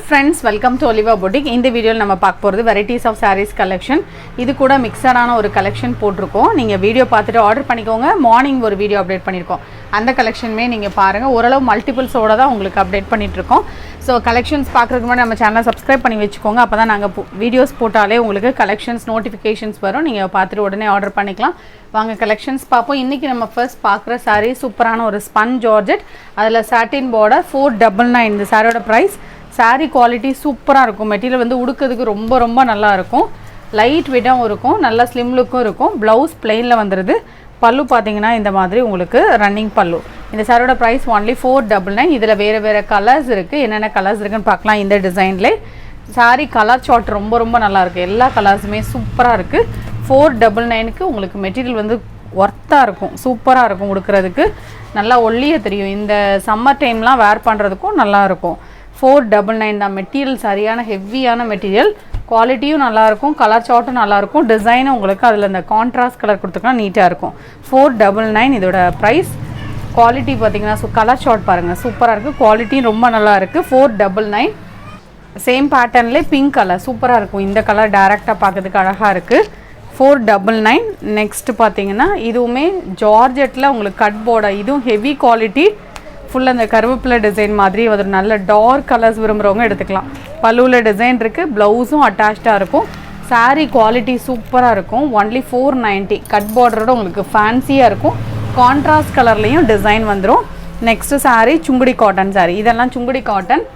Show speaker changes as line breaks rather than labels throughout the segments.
friends, welcome to Oliva Boutique. In the video நம்ம பார்க்க போறது varieties of sarees collection. இது கூட மிக்ஸடான ஒரு collection போட்டுருக்கோம். நீங்க வீடியோ பார்த்துட்டு ஆர்டர் பண்ணிக்கோங்க. மார்னிங் ஒரு வீடியோ அப்டேட் பண்ணிருக்கோம். அந்த கலெக்ஷன்மே நீங்க பாருங்க. ஓரளவு மல்டிபிள்ஸோட தான் உங்களுக்கு அப்டேட் பண்ணிட்டு இருக்கோம். சோ கலெக்ஷன்ஸ் பார்க்கிறதுக்கு முன்னாடி நம்ம சேனலை சப்ஸ்கிரைப் பண்ணி வெச்சுக்கோங்க. அப்பதான் நாங்க வீடியோஸ் போட்டாலே உங்களுக்கு கலெக்ஷன்ஸ் நோட்டிஃபிகேஷன்ஸ் வரும். நீங்க பார்த்துட்டு உடனே ஆர்டர் பண்ணிக்கலாம். வாங்க கலெக்ஷன்ஸ் பாப்போம். இன்னைக்கு நம்ம ஃபர்ஸ்ட் பார்க்குற saree சூப்பரான ஒரு ஸ்பன் ஜார்ஜெட். அதுல satin border 499. இந்த சாரியோட பிரைஸ். saree quality சூப்பரா இருக்கும். மெட்டீரியல் வந்து உடுக்கிறதுக்கு ரொம்ப நல்லா இருக்கும். லைட் வெயிட்டாவும் இருக்கும். நல்ல ஸ்லிம் லுக்கும் இருக்கும். ப்ளவுஸ் plainல வந்துருது. பல்லு பாத்தீங்கன்னா இந்த மாதிரி உங்களுக்கு ரன்னிங் பல்லு. இந்த சாரியோட பிரைஸ் only 499. இதுல வேற கலர்ஸ் இருக்கு. என்னென்ன கலர்ஸ் இருக்குன்னு பார்க்கலாம் இந்த டிசைன்ல. saree கலர் சார்ட் ரொம்ப நல்லா இருக்கு. எல்லா கலர்ஸுமே சூப்பரா இருக்கு. 499க்கு உங்களுக்கு மெட்டீரியல் வந்து ஒர்த்தா இருக்கும். சூப்பரா இருக்கும் உடுக்கிறதுக்கு. நல்லா ஒல்லியே தெரியும். இந்த சம்மர் டைம்லாம் வேர் பண்றதுக்கும் நல்லா இருக்கும். 499 தான். மெட்டீரியல் சரியான ஹெவியான மெட்டீரியல். குவாலிட்டியும் நல்லா இருக்கும். கலர் சார்ட்டும் நல்லா இருக்கும். டிசைனும் உங்களுக்கு அதில் இந்த கான்ட்ராஸ்ட் கலர் கொடுத்துக்கலாம் நீட்டாக இருக்கும். 499 இதோட ப்ரைஸ். குவாலிட்டி பார்த்தீங்கன்னா கலர் சார்ட் பாருங்கள் சூப்பராக இருக்குது. குவாலிட்டியும் ரொம்ப நல்லா இருக்குது. 499. சேம் பேட்டர்ன்லேயே பிங்க் கலர் சூப்பராக இருக்கும். இந்த கலர் டைரெக்டாக பார்க்கறதுக்கு அழகாக இருக்குது. 499. நெக்ஸ்ட் பார்த்தீங்கன்னா இதுவுமே ஜார்ஜெட்டில் உங்களுக்கு கட் போர்டர். இதுவும் ஹெவி குவாலிட்டி. ஃபுல்லாக அந்த கருவேப்பிலை டிசைன் மாதிரி ஒரு நல்ல டார்க் கலர்ஸ் விரும்புகிறவங்க எடுத்துக்கலாம். பல்லுவில் டிசைன் இருக்குது. ப்ளவுஸும் அட்டாச்சாக இருக்கும். saree குவாலிட்டி சூப்பராக இருக்கும். ஒன்லி 490. கட் பார்டரோட உங்களுக்கு ஃபேன்சியாக இருக்கும். கான்ட்ராஸ்ட் கலர்லேயும் டிசைன் வந்துடும். Next saree Sungudi cotton saree. இதெல்லாம் சுங்குடி காட்டன்.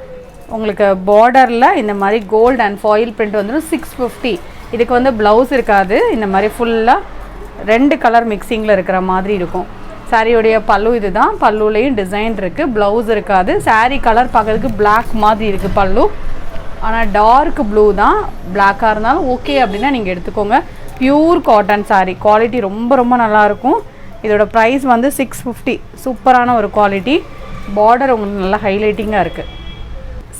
உங்களுக்கு பார்டரில் இந்த மாதிரி கோல்டு அண்ட் ஃபாயில் பிரிண்ட் வந்துடும். 650. இதுக்கு வந்து ப்ளவுஸ் இருக்காது. இந்த மாதிரி ஃபுல்லாக 2 கலர் மிக்சிங்கில் இருக்கிற மாதிரி இருக்கும். சாரியோடைய பல்லு இதுதான். பல்லுலையும் டிசைன் இருக்குது. ப்ளவுஸ் இருக்காது. saree கலர் பார்க்கறதுக்கு பிளாக் மாதிரி இருக்குது பல்லு. ஆனால் டார்க் ப்ளூ தான். பிளாக்காக இருந்தாலும் ஓகே அப்படின்னா நீங்கள் எடுத்துக்கோங்க. Pure cotton saree. குவாலிட்டி ரொம்ப நல்லாயிருக்கும். இதோட ப்ரைஸ் வந்து 650. சூப்பரான ஒரு குவாலிட்டி. பார்டர் உங்களுக்கு நல்லா ஹைலைட்டிங்காக இருக்குது.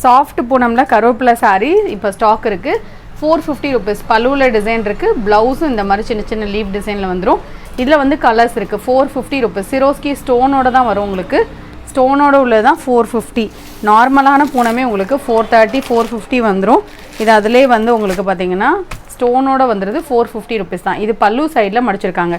சாஃப்ட் பூனமில் கருவேப்பிலை saree இப்போ ஸ்டாக் இருக்குது. 450 ருபீஸ். பல்லுவில் டிசைன் இருக்குது. ப்ளவுஸும் இந்த மாதிரி சின்ன லீவ் டிசைனில் வந்துடும். இதில் வந்து கலர்ஸ் இருக்குது. 450 ருபீஸ். சிரோஸ்கி ஸ்டோனோட தான் வரும் உங்களுக்கு. ஸ்டோனோட உள்ளது தான் 450. நார்மலான பூனமே உங்களுக்கு 430 450 வந்துடும். இது அதிலே வந்து உங்களுக்கு பார்த்தீங்கன்னா ஸ்டோனோட வந்துடுது. 450 ருபீஸ் தான். இது பல்லு சைடில் மடிச்சிருக்காங்க.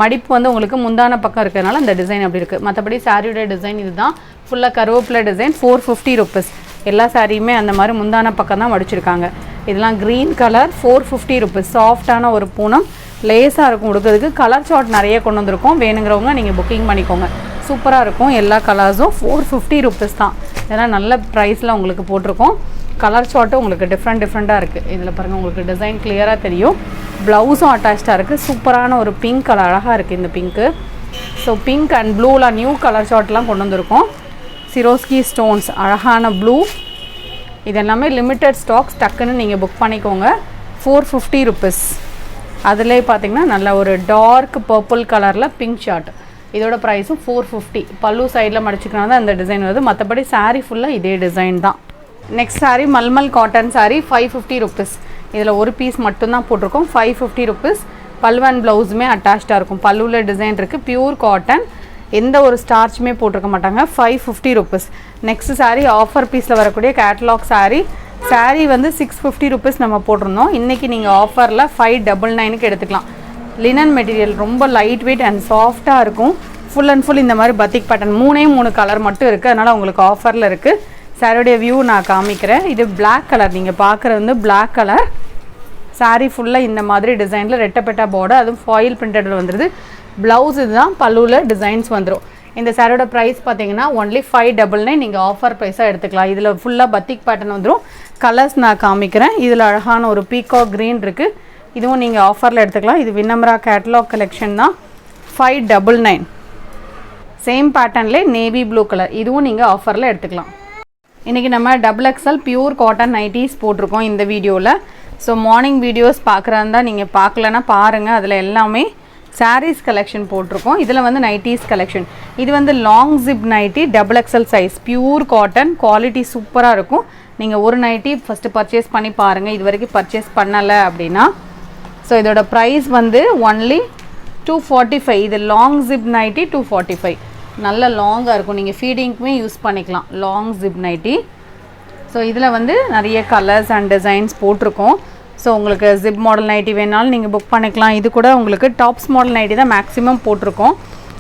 மடிப்பு வந்து உங்களுக்கு முந்தான பக்கம் இருக்கிறதுனால இந்த டிசைன் அப்படி இருக்குது. மற்றபடி சாரியோட டிசைன் இது தான். ஃபுல்லாக கருவேப்பிலை டிசைன். 450 ருபீஸ். எல்லா சாரியுமே அந்த மாதிரி முந்தான பக்கம் தான் மடிச்சிருக்காங்க. இதெல்லாம் க்ரீன் கலர். 450 ருபீஸ். சாஃப்டான ஒரு பூனம். லேஸாக இருக்கும் உடுக்கிறதுக்கு. கலர் சார்ட் நிறைய கொண்டு வந்திருக்கோம். வேணுங்கிறவங்க நீங்கள் புக்கிங் பண்ணிக்கோங்க. சூப்பராக இருக்கும். எல்லா கலர்ஸும் 450 ருபீஸ் தான். இதெல்லாம் நல்ல ப்ரைஸில் உங்களுக்கு போட்டிருக்கோம். கலர் சார்ட்டும் உங்களுக்கு டிஃப்ரெண்ட்டாக இருக்குது. இதில் பாருங்கள் உங்களுக்கு டிசைன் கிளியராக தெரியும். ப்ளவுஸும் அட்டாச்சாக இருக்குது. சூப்பரான ஒரு பிங்க் கலர். அழகாக இருக்குது இந்த பிங்க்கு. ஸோ பிங்க் அண்ட் ப்ளூவில் நியூ கலர் சார்ட்லாம் கொண்டு வந்திருக்கோம். சிரோஸ்கி ஸ்டோன்ஸ் அழகான ப்ளூ. இதெல்லாமே லிமிட்டட் ஸ்டாக்ஸ். டக்குன்னு நீங்கள் புக் பண்ணிக்கோங்க. 450 ருபீஸ். அதிலே பார்த்தீங்கன்னா நல்ல ஒரு டார்க் பர்பிள் கலரில் பிங்க் ஷார்ட். இதோட ப்ரைஸும் 450. பல்லு சைடில் மடிச்சுக்கினா தான் இந்த டிசைன் வருது. மற்றபடி saree ஃபுல்லாக இதே டிசைன் தான். Next saree mulmul cotton saree 550 rupees. இதில் ஒரு பீஸ் மட்டும்தான் போட்டிருக்கோம். 550 ருபீஸ். பல்லு அண்ட் ப்ளவுஸுமே அட்டாச்சாக இருக்கும். பல்லுவில் டிசைன் இருக்குது. Pure cotton. எந்த ஒரு ஸ்டார்ச்சுமே போட்டிருக்க மாட்டாங்க. 550 ருபீஸ். நெக்ஸ்ட் saree ஆஃபர் பீஸில் வரக்கூடிய கேட்லாக் saree வந்து 650 ருபீஸ் நம்ம போட்டிருந்தோம். இன்றைக்கி நீங்கள் ஆஃபரில் 599க்கு எடுத்துக்கலாம். லினன் மெட்டீரியல் ரொம்ப லைட் வெயிட் அண்ட் சாஃப்டாக இருக்கும். ஃபுல் அண்ட் ஃபுல் இந்த மாதிரி பத்திக் பேட்டர்ன். 3 கலர் மட்டும் இருக்குது. அதனால் உங்களுக்கு ஆஃபரில் இருக்குது. சாரியோடைய வியூ நான் காமிக்கிறேன். இது பிளாக் கலர். நீங்கள் பார்க்குறது வந்து பிளாக் கலர். saree ஃபுல்லாக இந்த மாதிரி டிசைனில் ரெட்டப்பெட்டா பார்டர். அதுவும் ஃபாயில் பிரிண்டடில் வந்துடுது. ப்ளவுஸ் இதுதான். பல்லுவில் டிசைன்ஸ் வந்துடும். இந்த சாரியோட ப்ரைஸ் பார்த்தீங்கன்னா ஒன்லி 599. நீங்கள் ஆஃபர் ப்ரைஸாக எடுத்துக்கலாம். இதில் ஃபுல்லாக பத்திக் பேட்டர்ன் வந்துடும். கலர்ஸ் நான் காமிக்கிறேன். இதில் அழகான ஒரு பீகாக் க்ரீன் இருக்குது. இதுவும் நீங்கள் ஆஃபரில் எடுத்துக்கலாம். இது வினம்ரா கேட்லாக் கலெக்ஷன் தான். 599. சேம் பேட்டர்ன்லேயே நேவி ப்ளூ கலர். இதுவும் நீங்கள் ஆஃபரில் எடுத்துக்கலாம். இன்றைக்கி நம்ம XXL பியூர் காட்டன் நைட்டிஸ் போட்டிருக்கோம் இந்த வீடியோவில். ஸோ மார்னிங் வீடியோஸ் பார்க்குறாருந்தா நீங்கள் பார்க்கலன்னா பாருங்கள். அதில் எல்லாமே சாரீஸ் கலெக்ஷன் போட்டிருக்கோம். இதில் வந்து நைட்டிஸ் கலெக்ஷன். இது வந்து long zip nighty XXL size. Pure cotton. Quality சூப்பராக இருக்கும். நீங்கள் ஒரு நைட்டி ஃபஸ்ட்டு பர்ச்சேஸ் பண்ணி பாருங்கள். இது வரைக்கும் பர்ச்சேஸ் பண்ணலை அப்படின்னா. ஸோ இதோட ப்ரைஸ் வந்து ஒன்லி 245. இது லாங் ஜிப் நைட்டி 245. நல்ல லாங்காக இருக்கும். நீங்கள் ஃபீடிங்க்குமே யூஸ் பண்ணிக்கலாம். Long zip nighty. ஸோ இதில் வந்து நிறைய கலர்ஸ் அண்ட் டிசைன்ஸ் போட்டிருக்கோம். ஸோ உங்களுக்கு ஜிப் மாடல் நைட்டி வேணாலும் நீங்கள் புக் பண்ணிக்கலாம். இது கூட உங்களுக்கு டாப்ஸ் மாடல் நைட்டி தான் மேக்ஸிமம் போட்டிருக்கோம்.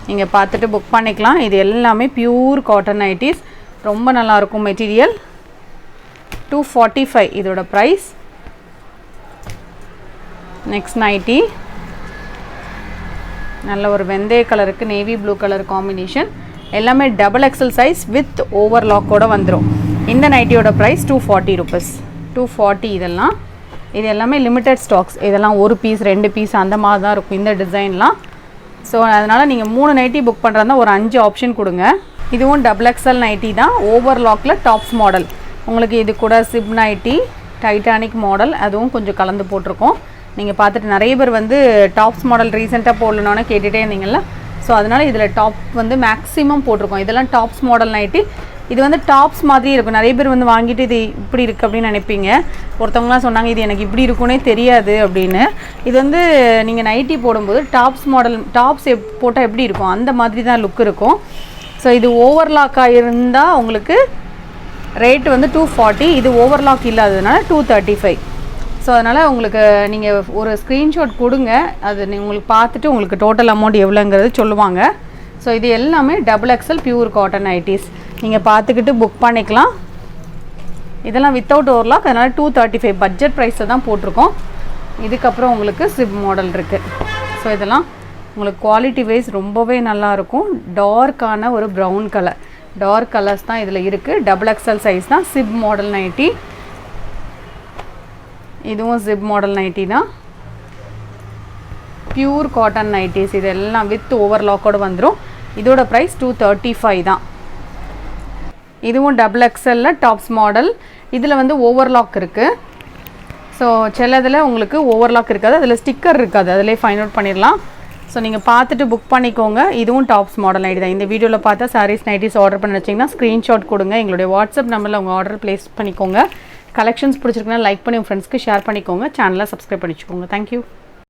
நீங்கள் பார்த்துட்டு புக் பண்ணிக்கலாம். இது எல்லாமே பியூர் காட்டன் நைட்டிஸ், ரொம்ப நல்லாயிருக்கும் மெட்டீரியல். 245 இதோட ப்ரைஸ். நெக்ஸ்ட் நைட்டி நல்ல ஒரு வெந்தய கலருக்கு நேவி ப்ளூ கலர் காம்பினேஷன், எல்லாமே டபுள் எக்ஸல் சைஸ் வித் ஓவர்லாக்கோடு வந்துடும். இந்த நைட்டியோட ப்ரைஸ் 240 ருபீஸ். 240 இதெல்லாம். இது எல்லாமே லிமிட்டட் ஸ்டாக்ஸ். இதெல்லாம் ஒரு பீஸ் 2 பீஸ் அந்த மாதிரி தான் இருக்கும் இந்த டிசைன்லாம். ஸோ அதனால் நீங்கள் 3 நைட்டி புக் பண்ணுறதா ஒரு 5 ஆப்ஷன் கொடுங்க. இதுவும் டபுள் எக்ஸல் நைட்டி தான், ஓவர்லாக்கில் டாப்ஸ் மாடல். உங்களுக்கு இது கூட சிப் நைட்டி டைட்டானிக் மாடல் அதுவும் கொஞ்சம் கலந்து போட்டிருக்கோம். நீங்கள் பார்த்துட்டு நிறைய பேர் வந்து டாப்ஸ் மாடல் ரீசெண்டாக போடணுன்னு கேட்டுகிட்டே இருந்தீங்கள்ல. ஸோ அதனால் இதில் டாப் வந்து மேக்ஸிமம் போட்டிருக்கோம். இதெல்லாம் டாப்ஸ் மாடல் நைட்டி. இது வந்து டாப்ஸ் மாதிரி இருக்கும். நிறைய பேர் வந்து வாங்கிட்டு இது இப்படி இருக்குது அப்படின்னு நினைப்பீங்க. ஒருத்தவங்களாம் சொன்னாங்க இது எனக்கு இப்படி இருக்குன்னே தெரியாது அப்படின்னு. இது வந்து நீங்கள் நைட்டி போடும்போது டாப்ஸ் மாடல் டாப்ஸ் போட்டால் எப்படி இருக்கும் அந்த மாதிரி தான் லுக் இருக்கும். ஸோ இது ஓவர்லாக்காக இருந்தால் உங்களுக்கு ரேட் வந்து 240. இது ஓவர்லாக் இல்லாததுனால 235. ஸோ அதனால் உங்களுக்கு நீங்கள் ஒரு ஸ்க்ரீன்ஷாட் கொடுங்க, அது உங்களுக்கு பார்த்துட்டு உங்களுக்கு டோட்டல் அமௌண்ட் எவ்வளோங்கிறது சொல்லுவாங்க. ஸோ இது எல்லாமே double XL pure cotton nighties. நீங்கள் பார்த்துக்கிட்டு புக் பண்ணிக்கலாம். இதெல்லாம் வித்தவுட் ஓவர்லாக், அதனால் 235 பட்ஜெட் ப்ரைஸில் தான் போட்டிருக்கோம். இதுக்கப்புறம் உங்களுக்கு சிப் மாடல் இருக்குது. ஸோ இதெல்லாம் உங்களுக்கு குவாலிட்டி வைஸ் ரொம்பவே நல்லாயிருக்கும். டார்க்கான ஒரு ப்ரௌன் கலர், டார்க் கலர்ஸ் தான் இதில் இருக்குது. டபுள் எக்ஸல் சைஸ் தான். Chip model nightie. இதுவும் ஜிப் மாடல் நைட்டி தான். பியூர் காட்டன் நைட்டிஸ் இது எல்லாம் வித் ஓவர்லாக்கோடு வந்துடும். இதோட ப்ரைஸ் 235 தான். இதுவும் டபுள் எக்ஸலில் டாப்ஸ் மாடல். இதில் வந்து ஓவர்லாக் இருக்குது. ஸோ சிலதில் உங்களுக்கு ஓவர்லாக் இருக்காது, அதில் ஸ்டிக்கர் இருக்காது, அதிலே ஃபைண்ட் அவுட் பண்ணிடலாம். ஸோ நீங்கள் பார்த்துட்டு புக் பண்ணிக்கோங்க. இதுவும் டாப்ஸ் மாடல் நைட்டி தான். இந்த வீடியோவில் பார்த்தா சாரீஸ் நைட்டிஸ் ஆர்டர் பண்ண வச்சிங்கன்னா ஸ்க்ரீன்ஷாட் கொடுங்க. எங்களுடைய வாட்ஸ்அப் நம்பரில் உங்கள் ஆர்டர் ப்ளேஸ் பண்ணிக்கோங்க. கலெக்ஷன்ஸ் பிடிச்சிருக்குன்னா லைக் பண்ணி உங்கள் ஃப்ரெண்ட்ஸ்க்கு ஷேர் பண்ணிக்கோங்க. சேனலை சப்ஸ்கிரைப் பண்ணிக்கோங்க. தேங்க்யூ.